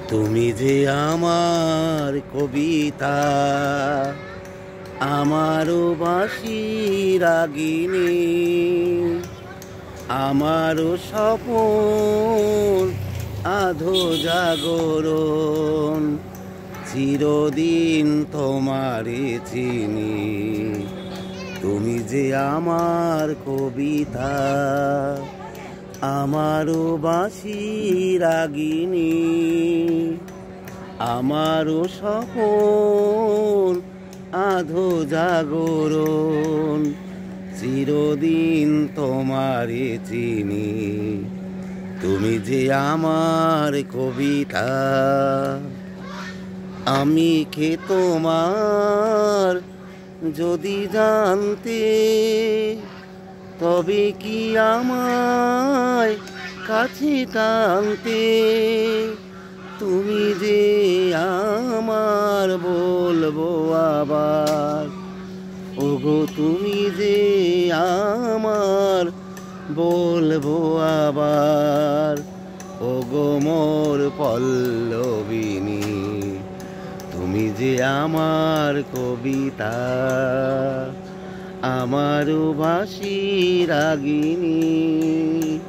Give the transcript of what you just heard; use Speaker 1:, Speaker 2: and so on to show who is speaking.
Speaker 1: তুমি যে আমার কবিতা, আমারও বাঁশি রাগিনী, আমারও স্বপন আধো জাগরণ, চিরদিন তোমারে চিনি। তুমি যে আমার কবিতা, আমারও বাঁশি রাগিনী, আমারও স্বপন আধো জাগরণ, চিরদিন তোমারে চিনি। তুমি যে আমার কবিতা। আমি কে তোমার যদি জানতে, তবে কি আমায় কাছে টানতে। তুমি যে আমার বলবো আবার, ওগো তুমি যে আমার বলবো আবার, ওগো মোর পল্লবিনী। তুমি যে আমার কবিতা, আমারও বাঁশি রাগিনী।